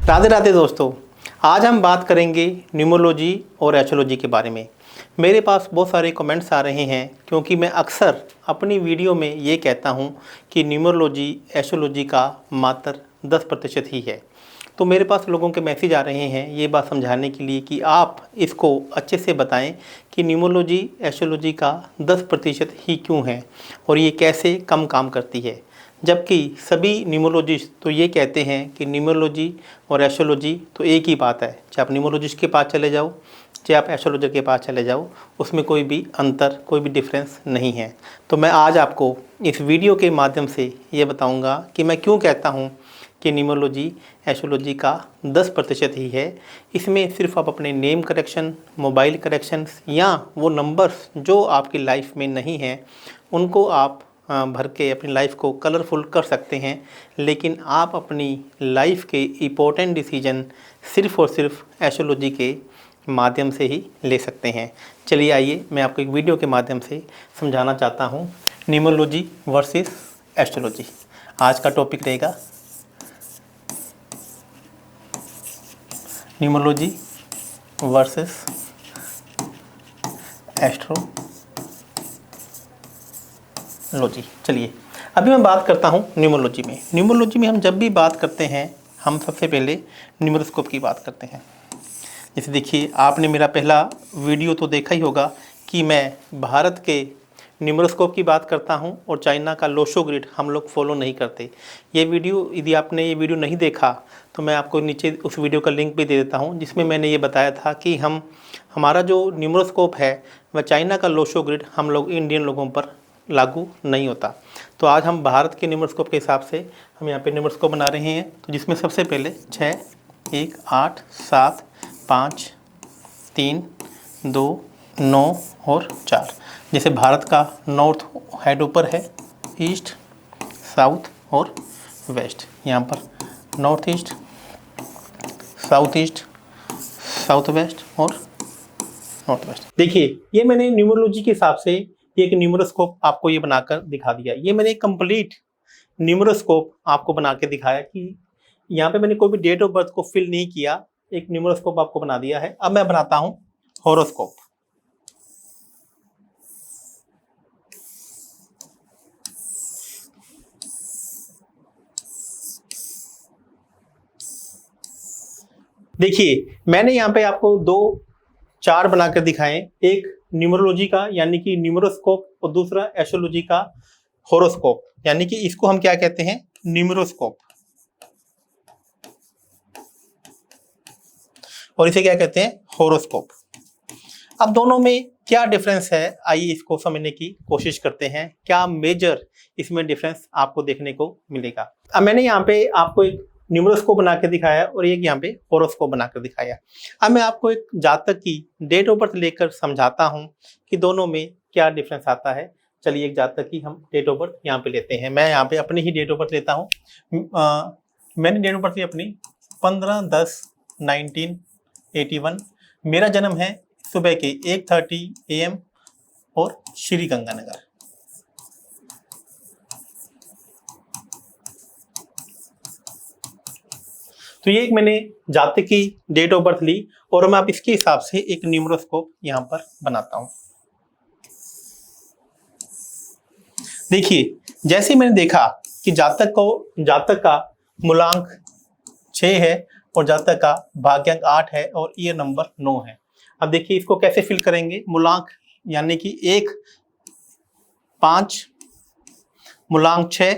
राधे राधे दोस्तों, आज हम बात करेंगे न्यूमरोलॉजी और एस्ट्रोलॉजी के बारे में। मेरे पास बहुत सारे कमेंट्स आ रहे हैं क्योंकि मैं अक्सर अपनी वीडियो में ये कहता हूँ कि न्यूमरोलॉजी एस्ट्रोलॉजी का मात्र 10% ही है। तो मेरे पास लोगों के मैसेज आ रहे हैं ये बात समझाने के लिए कि आप इसको अच्छे से बताएं कि न्यूमरोलॉजी एस्ट्रोलॉजी का 10% ही क्यों है और ये कैसे कम काम करती है। जबकि सभी न्यूमरोलॉजिस्ट तो ये कहते हैं कि न्यूमरोलॉजी और एस्ट्रोलॉजी तो एक ही बात है। चाहे आप न्यूमरोलॉजिस्ट के पास चले जाओ, चाहे आप एस्ट्रोलॉजर के पास चले जाओ, उसमें कोई भी अंतर, कोई भी डिफरेंस नहीं है। तो मैं आज आपको इस वीडियो के माध्यम से ये बताऊंगा कि मैं क्यों कहता हूँ कि न्यूमरोलॉजी एस्ट्रोलॉजी का 10% ही है। इसमें सिर्फ आप अपने नेम करेक्शन, मोबाइल करेक्शंस या वो नंबर्स जो आपकी लाइफ में नहीं हैं उनको आप भर के अपनी लाइफ को कलरफुल कर सकते हैं, लेकिन आप अपनी लाइफ के इम्पोर्टेंट डिसीजन सिर्फ़ और सिर्फ एस्ट्रोलॉजी के माध्यम से ही ले सकते हैं। चलिए आइए मैं आपको एक वीडियो के माध्यम से समझाना चाहता हूँ न्यूमरोलॉजी वर्सेस एस्ट्रोलॉजी। आज का टॉपिक रहेगा न्यूमरोलॉजी वर्सेस एस्ट्रोलॉजी। चलिए अभी मैं बात करता हूँ न्यूमरोलॉजी में। न्यूमरोलॉजी में हम जब भी बात करते हैं हम सबसे पहले न्यूमरोस्कोप की बात करते हैं। जैसे देखिए, आपने मेरा पहला वीडियो तो देखा ही होगा कि मैं भारत के न्यूमरोस्कोप की बात करता हूं और चाइना का लोशो ग्रिड हम लोग फॉलो नहीं करते। ये वीडियो यदि आपने ये वीडियो नहीं देखा तो मैं आपको नीचे उस वीडियो का लिंक भी दे देता हूं, जिसमें मैंने ये बताया था कि हमारा जो न्यूमरोस्कोप है वह चाइना का लोशो ग्रिड हम लोग इंडियन लोगों पर लागू नहीं होता। तो आज हम भारत के न्यूमरोस्कोप के हिसाब से हम यहाँ पे न्यूमरोस्कोप बना रहे हैं। तो जिसमें सबसे पहले 6, 1, 8, 7, 5, 3, 2, 9 और 4। जैसे भारत का नॉर्थ हेड ऊपर है, ईस्ट, साउथ और वेस्ट। यहाँ पर नॉर्थ ईस्ट, साउथ वेस्ट और नॉर्थ वेस्ट। देखिए, ये मैंने न्यूमरोलॉजी के हिसाब से एक न्यूमरोस्कोप आपको ये बनाकर दिखा दिया। ये मैंने एक कंप्लीट न्यूमरोस्कोप आपको बना के दिखाया कि यहाँ पे मैंने कोई भी डेट ऑफ बर्थ को फिल नहीं किया, एक न्यूमरोस्कोप आपको बना दिया है। अब मैं बनाता हूँ होरोस्कोप। देखिए, मैंने यहाँ पे आपको 2 चार्ट बनाकर दिखाएं, एक न्यूमरोलॉजी का यानी कि न्यूमरोस्कोप और दूसरा एस्ट्रोलॉजी का होरोस्कोप। यानी कि इसको हम क्या कहते हैं, न्यूमरोस्कोप, और इसे क्या कहते हैं, होरोस्कोप। अब दोनों में क्या डिफरेंस है, आइए इसको समझने की कोशिश करते हैं। क्या मेजर इसमें डिफरेंस आपको देखने को मिलेगा। अब मैंने यहाँ पे आपको एक न्यूमरोस्कोप बना के दिखाया और एक यहाँ पे होरोस्कोप बना कर दिखाया। अब मैं आपको एक जातक की डेट ऑफ बर्थ लेकर समझाता हूँ कि दोनों में क्या डिफरेंस आता है। चलिए एक जातक की हम डेट ऑफ बर्थ यहाँ पे लेते हैं। मैं यहाँ पे अपनी ही डेट ऑफ बर्थ लेता हूँ। मैंने डेट ऑफ बर्थ ली अपनी 15/10/1981। मेरा जन्म है सुबह के 1:30 AM और श्री गंगानगर। तो ये एक मैंने जातक की डेट ऑफ बर्थ ली और मैं अब इसके हिसाब से एक न्यूमरोस्कोप यहाँ पर बनाता हूँ। देखिए, जैसे मैंने देखा कि जातक का मूलांक 6 है और जातक का भाग्यांक 8 है और ईयर नंबर 9 है। अब देखिए इसको कैसे फिल करेंगे। मूलांक यानी कि 1, 5, मूलांक 6,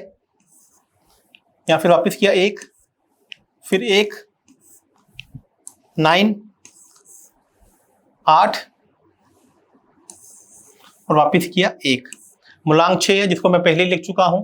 या फिर वापस किया 1, फिर 1, 9, 8 और वापस किया 1। मूलांक 6 है जिसको मैं पहले लिख चुका हूं,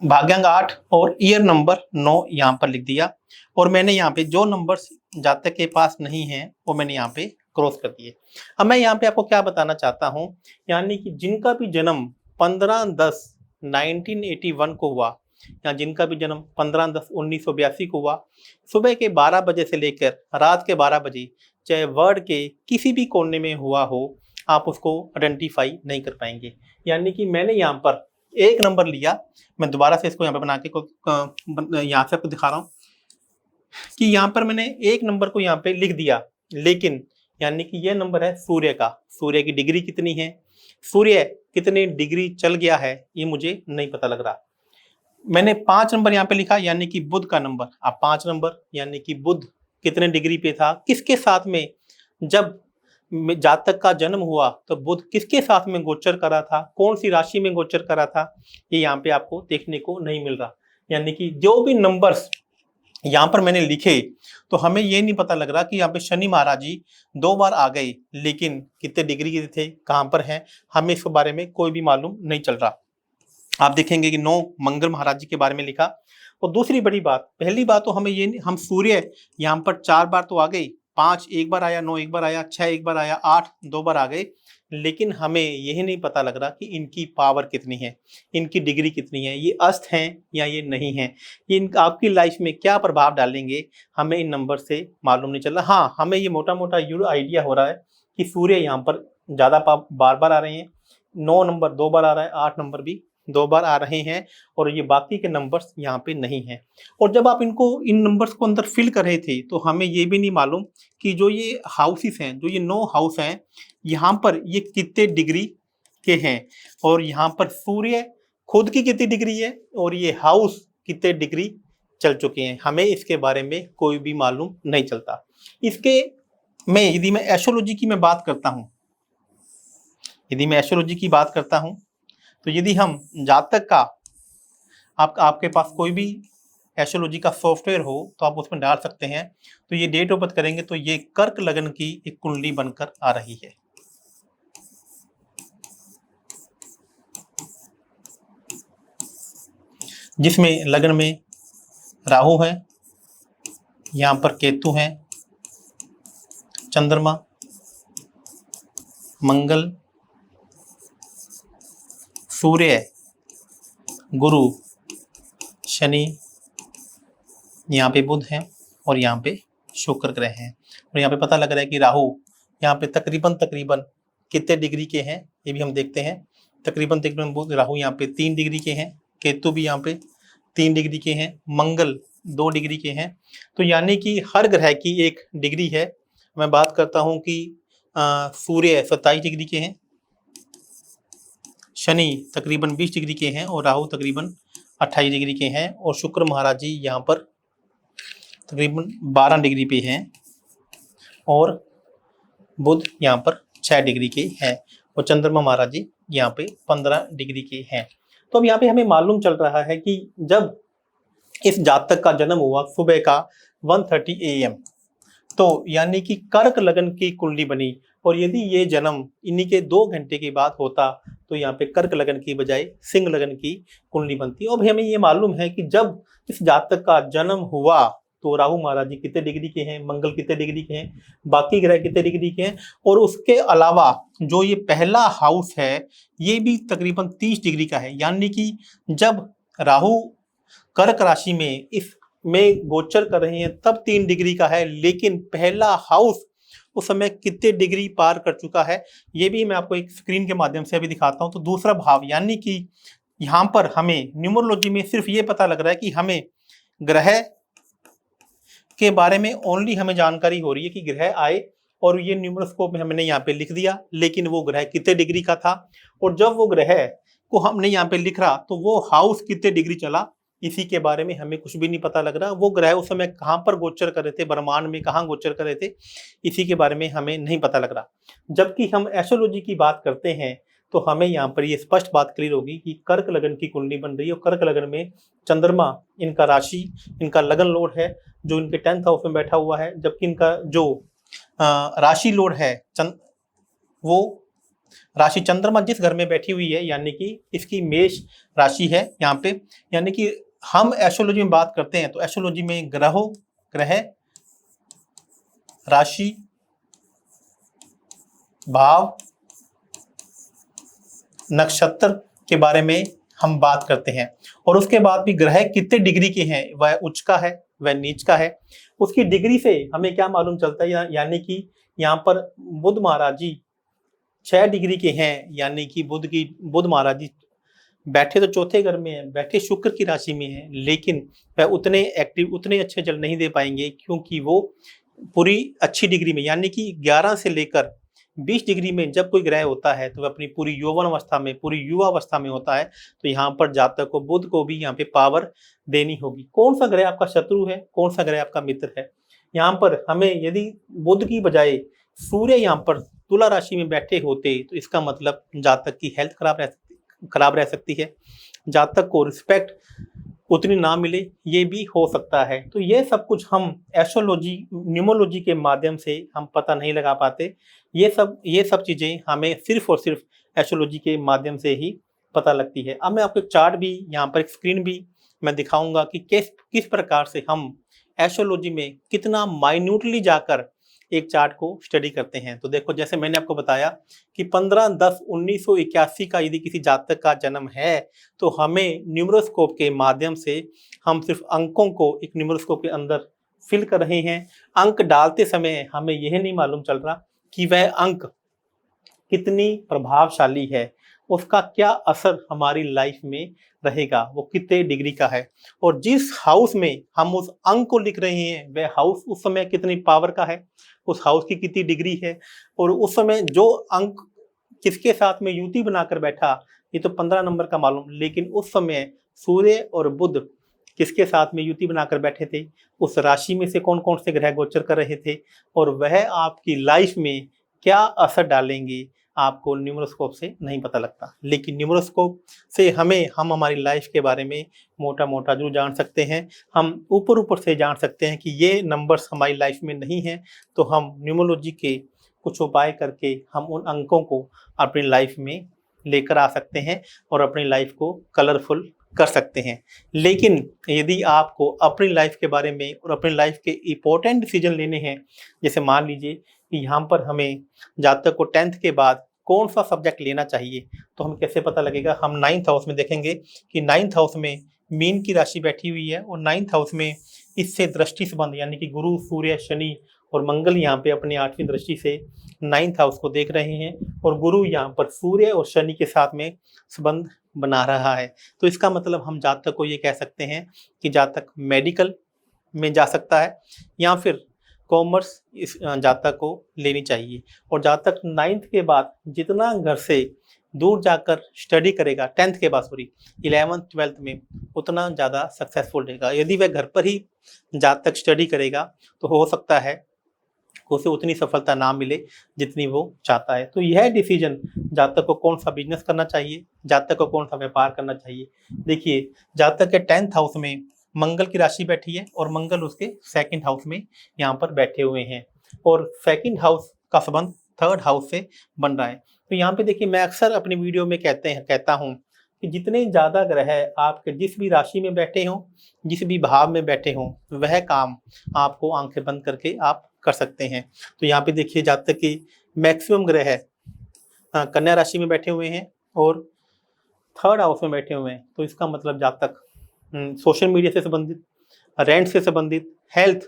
भाग्यांक 8 और ईयर नंबर 9 यहाँ पर लिख दिया। और मैंने यहाँ पे जो नंबर्स जातक के पास नहीं है वो मैंने यहाँ पे क्रॉस कर दिए। अब मैं यहाँ पे आपको क्या बताना चाहता हूँ, यानी कि जिनका भी जन्म 15/10/1981 को हुआ या जिनका भी जन्म 15/10/1982 को हुआ, सुबह के 12 बजे से लेकर रात के 12 बजे, चाहे वर्ल्ड के किसी भी कोने में हुआ हो, आप उसको आइडेंटिफाई नहीं कर पाएंगे। यानी कि मैंने यहाँ पर एक नंबर लिया, मैं दोबारा से इसको यहाँ पे बना के यहाँ से आपको दिखा रहा हूँ कि यहाँ पर मैंने एक नंबर को यहाँ पे लिख दिया, लेकिन यानी कि ये नंबर है सूर्य का। सूर्य की डिग्री कितनी है, सूर्य कितने डिग्री चल गया है, ये मुझे नहीं पता लग रहा। मैंने 5 नंबर यहाँ पे लिखा, यानी कि बुध का नंबर। अब 5 नंबर यानी कि बुध कितने डिग्री पे था, किसके साथ में, जब जातक का जन्म हुआ तो बुध किसके साथ में गोचर करा था, कौन सी राशि में गोचर करा था, ये यहाँ पे आपको देखने को नहीं मिल रहा। यानी कि जो भी नंबर्स यहाँ पर मैंने लिखे तो हमें ये नहीं पता लग रहा कि यहाँ पे शनि महाराज जी 2 बार आ गए, लेकिन कितने डिग्री के थे, कहाँ पर हैं, हमें इसके बारे में कोई भी मालूम नहीं चल रहा। आप देखेंगे कि 9 मंगल महाराज जी के बारे में लिखा। और दूसरी बड़ी बात, पहली बात तो हमें ये, हम सूर्य यहाँ पर 4 बार तो आ गई, 5 एक बार आया, 9 एक बार आया, 6 एक बार आया, 8 2 बार आ गए, लेकिन हमें यही नहीं पता लग रहा कि इनकी पावर कितनी है, इनकी डिग्री कितनी है, ये अस्त हैं या ये नहीं है, ये आपकी लाइफ में क्या प्रभाव डालेंगे, हमें इन नंबर से मालूम नहीं चल रहा। हाँ, हमें ये मोटा मोटा आइडिया हो रहा है कि सूर्य यहाँ पर ज़्यादा बार बार आ रहे हैं, 9 नंबर 2 बार आ रहा है, 8 नंबर भी 2 बार आ रहे हैं, और ये बाकी के नंबर्स यहाँ पे नहीं हैं। और जब आप इन नंबर्स को अंदर फिल कर रहे थे तो हमें ये भी नहीं मालूम कि जो ये हाउसेस हैं, जो ये 9 हाउस हैं, यहाँ पर ये कितने डिग्री के हैं, और यहाँ पर सूर्य खुद की कितनी डिग्री है, और ये हाउस कितने डिग्री चल चुके हैं, हमें इसके बारे में कोई भी मालूम नहीं चलता। इसके में यदि मैं एस्ट्रोलॉजी की मैं बात करता हूँ, तो यदि हम जातक का, आपके पास कोई भी एस्ट्रोलॉजी का सॉफ्टवेयर हो तो आप उसमें डाल सकते हैं, तो ये डेट ऑफ बर्थ करेंगे तो ये कर्क लगन की एक कुंडली बनकर आ रही है। जिसमें लगन में राहु है, यहाँ पर केतु है, चंद्रमा, मंगल, सूर्य, गुरु, शनि, यहाँ पे बुध है, और यहाँ पे शुक्र ग्रह हैं। और यहाँ पे पता लग रहा है कि राहु यहाँ पे तकरीबन कितने डिग्री के हैं, ये भी हम देखते हैं। तकरीबन बुध राहु यहाँ पे 3 डिग्री के हैं, केतु भी यहाँ पे 3 डिग्री के हैं, मंगल 2 डिग्री के हैं। तो यानी कि हर ग्रह की एक डिग्री है। मैं बात करता हूँ कि सूर्य 27 डिग्री के हैं, शनि तकरीबन 20 डिग्री के हैं, और राहु तकरीबन 28 डिग्री के हैं, और शुक्र महाराज जी यहाँ पर तकरीबन 12 डिग्री पे हैं, और बुध यहाँ पर 6 डिग्री के हैं, और चंद्रमा महाराज जी यहाँ पे 15 डिग्री के हैं। तो अब यहाँ पे हमें मालूम चल रहा है कि जब इस जातक का जन्म हुआ सुबह का 1:30 AM, तो यानी कि कर्क लगन की कुंडली बनी, और यदि ये जन्म इन्हीं के 2 घंटे के बाद होता तो यहाँ पे कर्क लगन की बजाय सिंह लगन की कुंडली बनती। और हमें ये मालूम है कि जब इस जातक का जन्म हुआ तो राहु महाराज जी कितने डिग्री के हैं, मंगल कितने डिग्री के हैं, बाकी ग्रह कितने डिग्री के हैं, और उसके अलावा जो ये पहला हाउस है ये भी तकरीबन 30 डिग्री का है। यानी कि जब राहु कर्क राशि में इसमें गोचर कर रहे हैं तब 3 डिग्री का है, लेकिन पहला हाउस उस समय कितने डिग्री पार कर चुका है, ये भी मैं आपको एक स्क्रीन के माध्यम से अभी दिखाता हूं। तो दूसरा भाव, यानी कि यहाँ पर हमें न्यूमरोलॉजी में सिर्फ ये पता लग रहा है कि हमें ग्रह के बारे में ओनली हमें जानकारी हो रही है कि ग्रह आए, और ये न्यूमरोस्कोप में हमने यहाँ पे लिख दिया, लेकिन वो ग्रह कितने डिग्री का था, और जब वो ग्रह को हमने यहाँ पे लिख रहा तो वो हाउस कितने डिग्री चला, इसी के बारे में हमें कुछ भी नहीं पता लग रहा। वो ग्रह उस समय कहाँ पर गोचर कर रहे थे, ब्रह्मांड में कहाँ गोचर कर रहे थे, इसी के बारे में हमें नहीं पता लग रहा। जबकि हम एस्ट्रोलॉजी की बात करते हैं तो हमें यहाँ पर ये स्पष्ट बात क्लियर होगी कि कर्क लगन की कुंडली बन रही है, और कर्क लगन में चंद्रमा इनका राशि, इनका लगन लॉर्ड है जो इनके 10th हाउस में बैठा हुआ है, जबकि इनका जो राशि लॉर्ड है वो राशि चंद्रमा जिस घर में बैठी हुई है, यानी कि इसकी मेष राशि है यहाँ पे। यानी कि हम एस्ट्रोलॉजी में बात करते हैं तो एस्ट्रोलॉजी में ग्रह, राशि, भाव, नक्षत्र के बारे में हम बात करते हैं, और उसके बाद भी ग्रह कितने डिग्री के हैं, वह उच्च का है वह नीच का है, उसकी डिग्री से हमें क्या मालूम चलता है। यानी कि यहाँ पर बुध महाराज जी 6 डिग्री के हैं, यानी कि बुध महाराज जी बैठे तो चौथे घर में है, बैठे शुक्र की राशि में है, लेकिन वह उतने एक्टिव, उतने अच्छे रिजल्ट नहीं दे पाएंगे, क्योंकि वो पूरी अच्छी डिग्री में, यानी कि 11 से लेकर 20 डिग्री में जब कोई ग्रह होता है तो वह अपनी पूरी यौवन अवस्था में, पूरी युवा अवस्था में होता है। तो यहाँ पर जातक को, बुध को भी यहाँ पे पावर देनी होगी। कौन सा ग्रह आपका शत्रु है, कौन सा ग्रह आपका मित्र है? यहाँ पर हमें यदि बुध की बजाय सूर्य यहाँ पर तुला राशि में बैठे होते तो इसका मतलब जातक की हेल्थ खराब रह सकती है, जातक को रिस्पेक्ट उतनी ना मिले, ये भी हो सकता है। तो ये सब कुछ हम एस्ट्रोलॉजी, न्यूमरोलॉजी के माध्यम से हम पता नहीं लगा पाते। ये सब चीज़ें हमें सिर्फ और सिर्फ एस्ट्रोलॉजी के माध्यम से ही पता लगती है। अब मैं आपको एक चार्ट भी यहाँ पर, एक स्क्रीन भी मैं दिखाऊंगा कि किस प्रकार से हम एस्ट्रोलॉजी में कितना माइन्यूटली जाकर एक चार्ट को स्टडी करते हैं। तो देखो, जैसे मैंने आपको बताया कि 15/10/1981 का यदि किसी जातक का जन्म है तो हमें न्यूमरोस्कोप के माध्यम से हम सिर्फ अंकों को एक न्यूमरोस्कोप के अंदर फिल कर रहे हैं। अंक डालते समय हमें यह नहीं मालूम चल रहा कि वह अंक कितनी प्रभावशाली है, उसका क्या असर हमारी लाइफ में रहेगा, वो कितने डिग्री का है, और जिस हाउस में हम उस अंक को लिख रहे हैं वह हाउस उस समय कितनी पावर का है, उस हाउस की कितनी डिग्री है, और उस समय जो अंक किसके साथ में युति बनाकर बैठा, ये तो 15 नंबर का मालूम, लेकिन उस समय सूर्य और बुध किसके साथ में युति बनाकर बैठे थे, उस राशि में से कौन कौन से ग्रह गोचर कर रहे थे, और वह आपकी लाइफ में क्या असर डालेंगे, आपको न्यूमरोस्कोप से नहीं पता लगता। लेकिन न्यूमरोस्कोप से हम हमारी लाइफ के बारे में मोटा मोटा जरूर जान सकते हैं। हम ऊपर से जान सकते हैं कि ये नंबर्स हमारी लाइफ में नहीं है, तो हम न्यूमरोलॉजी के कुछ उपाय करके हम उन अंकों को अपनी लाइफ में लेकर आ सकते हैं और अपनी लाइफ को कलरफुल कर सकते हैं। लेकिन यदि आपको अपनी लाइफ के बारे में और अपनी लाइफ के इम्पोर्टेंट डिसीजन लेने हैं, जैसे मान लीजिए कि यहाँ पर हमें जातक को 10th के बाद कौन सा सब्जेक्ट लेना चाहिए, तो हम कैसे पता लगेगा? हम 9th हाउस में देखेंगे कि 9th हाउस में मीन की राशि बैठी हुई है, और 9th हाउस में इससे दृष्टि संबंध, यानी कि गुरु, सूर्य, शनि और मंगल यहाँ पे अपनी 8वीं दृष्टि से 9th हाउस को देख रहे हैं, और गुरु यहाँ पर सूर्य और शनि के साथ में संबंध बना रहा है। तो इसका मतलब हम जातक को ये कह सकते हैं कि जातक मेडिकल में जा सकता है, या फिर कॉमर्स इस जातक को लेनी चाहिए। और जातक 9th के बाद जितना घर से दूर जाकर स्टडी करेगा, 10th के बाद 11th 12th में, उतना ज़्यादा सक्सेसफुल रहेगा। यदि वह घर पर ही जातक स्टडी करेगा तो हो सकता है उसे उतनी सफलता ना मिले जितनी वो चाहता है। तो यह डिसीजन, जातक को कौन सा बिजनेस करना चाहिए, जातक को कौन सा व्यापार करना चाहिए। देखिए, जातक के 10th हाउस में मंगल की राशि बैठी है, और मंगल उसके 2nd हाउस में यहाँ पर बैठे हुए हैं, और 2nd हाउस का संबंध 3rd हाउस से बन रहा है। तो यहाँ पे देखिए, मैं अक्सर अपनी वीडियो में कहता हूँ कि जितने ज़्यादा ग्रह आपके जिस भी राशि में बैठे हों, जिस भी भाव में बैठे हों, वह काम आपको आंखें बंद करके आप कर सकते हैं। तो यहाँ पे देखिए, जातक की मैक्सिमम ग्रह कन्या राशि में बैठे हुए हैं और 3rd हाउस में बैठे हुए हैं। तो इसका मतलब जातक सोशल मीडिया से संबंधित, रेंट से संबंधित, हेल्थ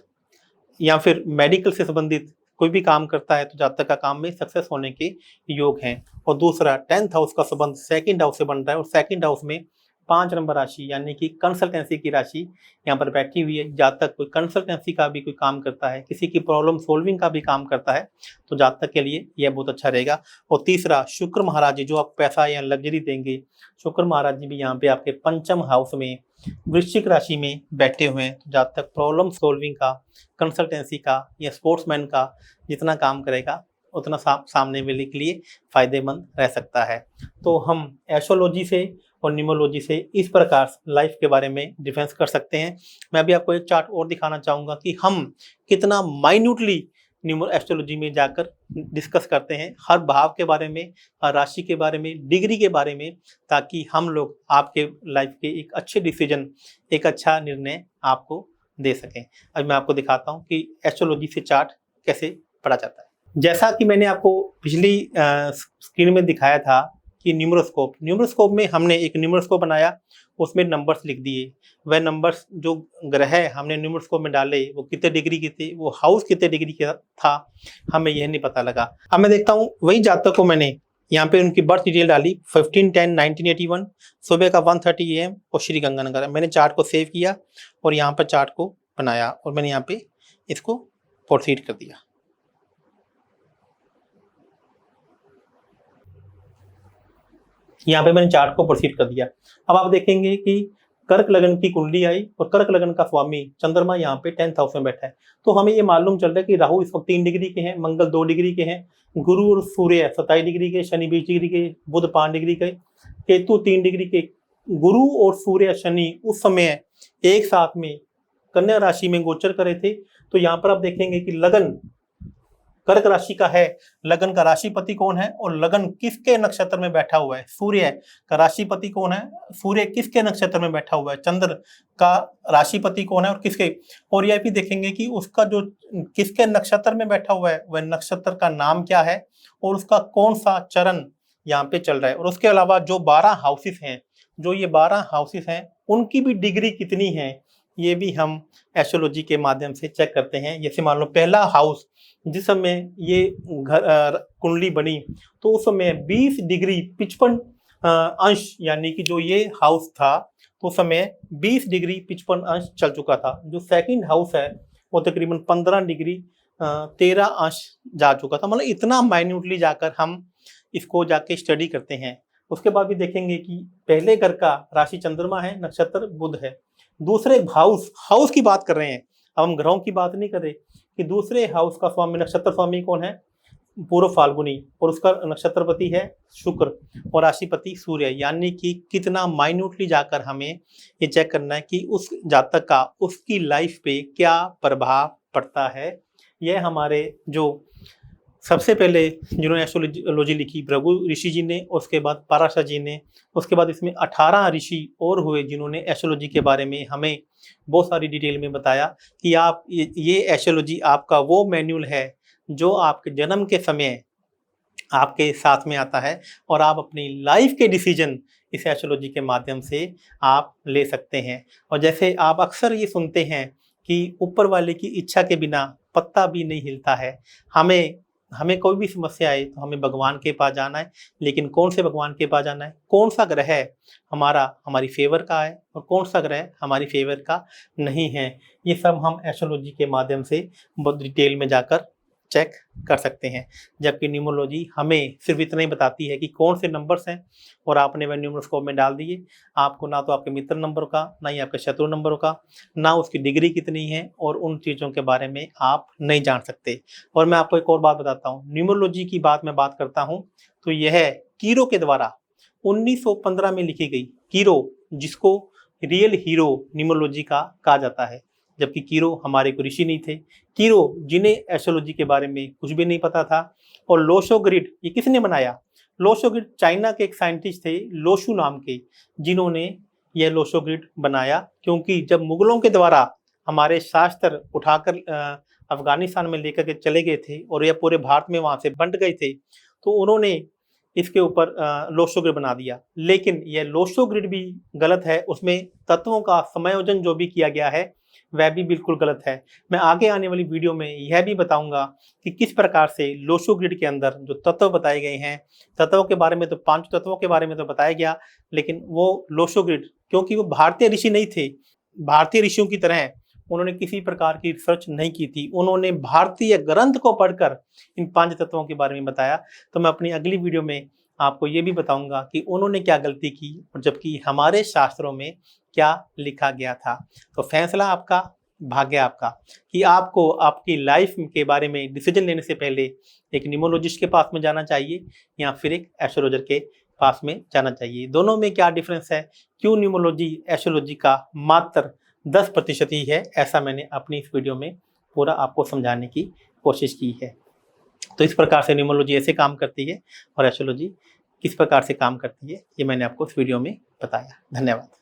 या फिर मेडिकल से संबंधित कोई भी काम करता है तो जातक का काम में सक्सेस होने के योग हैं। और दूसरा, 10th हाउस का संबंध 2nd हाउस से बन रहा है, और 2nd हाउस में 5 नंबर राशि, यानी कि कंसल्टेंसी की राशि यहाँ पर बैठी हुई है। जातक कोई कंसल्टेंसी का भी कोई काम करता है, किसी की प्रॉब्लम सोल्विंग का भी काम करता है, तो जातक के लिए यह बहुत अच्छा रहेगा। और तीसरा, शुक्र महाराज जी जो आप पैसा या लग्जरी देंगे, शुक्र महाराज जी भी यहाँ पे आपके 5th हाउस में वृश्चिक राशि में बैठे हुए हैं। तो जातक प्रॉब्लम सोल्विंग का, कंसल्टेंसी का या स्पोर्ट्समैन का जितना काम करेगा उतना सामने वाले के लिए फायदेमंद रह सकता है। तो हम एस्ट्रोलॉजी से और न्यूमरोलॉजी से इस प्रकार लाइफ के बारे में डिफेंस कर सकते हैं। मैं भी आपको एक चार्ट और दिखाना चाहूँगा कि हम कितना माइन्यूटली एस्ट्रोलॉजी में जाकर डिस्कस करते हैं, हर भाव के बारे में, हर राशि के बारे में, डिग्री के बारे में, ताकि हम लोग आपके लाइफ के एक अच्छे डिसीजन, एक अच्छा निर्णय आपको दे सकें। अब मैं आपको दिखाता हूँ कि एस्ट्रोलॉजी से चार्ट कैसे पढ़ा जाता है। जैसा कि मैंने आपको पिछली स्क्रीन में दिखाया था कि न्यूमरोस्कोप में हमने एक न्यूमरोस्कोप बनाया, उसमें नंबर्स लिख दिए। वह नंबर्स जो ग्रह हमने न्यूमरोस्कोप में डाले वो कितने डिग्री के थे, वो हाउस कितने डिग्री का था, हमें यह नहीं पता लगा। अब मैं देखता हूँ वही जातक को मैंने यहाँ पे उनकी बर्थ डिटेल डाली 15/10/1981, सुबह का 1:30 AM और श्री गंगानगर। मैंने चार्ट को सेव किया और यहाँ पर चार्ट को बनाया और मैंने यहाँ पे इसको प्रोसीड कर दिया। यहाँ पे मैंने चार्ट को प्रोसीड कर दिया। अब आप देखेंगे कि कर्क लगन की कुंडली आई और कर्क लगन का स्वामी चंद्रमा यहाँ पे 10th हाउस में बैठा है। तो हमें ये मालूम चल रहा है कि राहु इस वक्त 3 डिग्री के हैं, मंगल 2 डिग्री के हैं, गुरु और सूर्य 27 डिग्री के, शनि 20 डिग्री के, बुध 5 डिग्री के, केतु 3 डिग्री के। गुरु और सूर्य शनि उस समय एक साथ में कन्या राशि में गोचर करे थे। तो यहाँ पर आप देखेंगे कि लगन कर्क राशि का है, लगन का राशिपति कौन है और लगन किसके नक्षत्र में बैठा हुआ है। सूर्य का राशिपति कौन है, सूर्य किसके नक्षत्र में बैठा हुआ है, चंद्र का राशिपति कौन है और किसके, और यह भी देखेंगे कि उसका जो किसके नक्षत्र में बैठा हुआ है वह नक्षत्र का नाम क्या है और उसका कौन सा चरण यहाँ पे चल रहा है। और उसके अलावा जो 12 हाउसेस हैं, जो ये 12 हाउसेस हैं उनकी भी डिग्री कितनी है, ये भी हम एस्ट्रोलॉजी के माध्यम से चेक करते हैं। जैसे मान लो पहला हाउस जिस समय ये कुंडली बनी तो उस समय 20 डिग्री 55 अंश यानी कि जो ये हाउस था तो उस समय 20 डिग्री 55 अंश चल चुका था। जो सेकंड हाउस है वो तकरीबन 15 डिग्री 13 अंश जा चुका था। मतलब इतना माइन्यूटली जाकर हम इसको जाके स्टडी करते हैं। उसके बाद भी देखेंगे कि पहले घर का राशि चंद्रमा है, नक्षत्र बुध है। दूसरे हाउस की बात कर रहे हैं, अब हम ग्रहों की बात नहीं कर रहे कि दूसरे हाउस का स्वामी नक्षत्र स्वामी कौन है, पूर्व फाल्गुनी, और उसका नक्षत्रपति है शुक्र और राशिपति सूर्य। यानी कि कितना माइन्यूटली जाकर हमें ये चेक करना है कि उस जातक का उसकी लाइफ पे क्या प्रभाव पड़ता है। यह हमारे जो सबसे पहले जिन्होंने एस्ट्रोलॉजी लिखी भृगु ऋषि जी ने, उसके बाद पराशर जी ने, उसके बाद इसमें 18 ऋषि और हुए जिन्होंने एस्ट्रोलॉजी के बारे में हमें बहुत सारी डिटेल में बताया कि आप ये एस्ट्रोलॉजी आपका वो मैनुअल है जो आपके जन्म के समय आपके साथ में आता है और आप अपनी लाइफ के डिसीजन इस एस्ट्रोलॉजी के माध्यम से आप ले सकते हैं। और जैसे आप अक्सर ये सुनते हैं कि ऊपर वाले की इच्छा के बिना पत्ता भी नहीं हिलता है। हमें कोई भी समस्या आए तो हमें भगवान के पास जाना है, लेकिन कौन से भगवान के पास जाना है, कौन सा ग्रह है हमारी फेवर का है और कौन सा ग्रह हमारी फेवर का नहीं है, ये सब हम एस्ट्रोलॉजी के माध्यम से बहुत डिटेल में जाकर चेक कर सकते हैं। जबकि न्यूमरोलॉजी हमें सिर्फ इतना ही बताती है कि कौन से नंबर्स हैं और आपने वह न्यूमरोस्कोप में डाल दिए, आपको ना तो आपके मित्र नंबर का, ना ही आपके शत्रु नंबर का, ना उसकी डिग्री कितनी है, और उन चीज़ों के बारे में आप नहीं जान सकते। और मैं आपको एक और बात बताता हूँ, न्यूमरोलॉजी की मैं बात करता हूँ तो यह कीरो के द्वारा 1915 में लिखी गई। कीरो जिसको रियल हीरो न्यूमरोलॉजी का कहा जाता है, जबकि कीरो हमारे को ऋषि नहीं थे। कीरो जिन्हें एस्ट्रोलॉजी के बारे में कुछ भी नहीं पता था। और लोशो ग्रिड ये किसने बनाया? लोशो ग्रिड चाइना के एक साइंटिस्ट थे लोशु नाम के, जिन्होंने यह लोशो ग्रिड बनाया। क्योंकि जब मुगलों के द्वारा हमारे शास्त्र उठाकर अफगानिस्तान में लेकर के चले गए थे और यह पूरे भारत में वहाँ से बंट गए थे, तो उन्होंने इसके ऊपर लोशो ग्रिड बना दिया। लेकिन यह लोशो ग्रिड भी गलत है, उसमें तत्वों का समायोजन जो भी किया गया है वह भी बिल्कुल गलत है। मैं आगे आने वाली वीडियो में यह भी बताऊंगा कि किस प्रकार से लोशो ग्रिड के अंदर जो तत्व बताए गए हैं, तत्वों के बारे में तो 5 तत्वों के बारे में तो बताया गया, लेकिन वो लोशो ग्रिड क्योंकि वो भारतीय ऋषि नहीं थे, भारतीय ऋषियों की तरह उन्होंने किसी प्रकार की रिसर्च नहीं की थी, उन्होंने भारतीय ग्रंथ को पढ़कर इन 5 तत्वों के बारे में बताया। तो मैं अपनी अगली वीडियो में आपको ये भी बताऊंगा कि उन्होंने क्या गलती की और जबकि हमारे शास्त्रों में क्या लिखा गया था। तो फैसला आपका, भाग्य आपका कि आपको आपकी लाइफ के बारे में डिसीजन लेने से पहले एक न्यूमरोलॉजिस्ट के पास में जाना चाहिए या फिर एक एस्ट्रोलॉजर के पास में जाना चाहिए। दोनों में क्या डिफरेंस है, क्यों न्यूमरोलॉजी एस्ट्रोलॉजी का मात्र 10% ही है, ऐसा मैंने अपनी इस वीडियो में पूरा आपको समझाने की कोशिश की है। तो इस प्रकार से न्यूमरोलॉजी ऐसे काम करती है और एस्ट्रोलॉजी किस प्रकार से काम करती है, ये मैंने आपको इस वीडियो में बताया। धन्यवाद।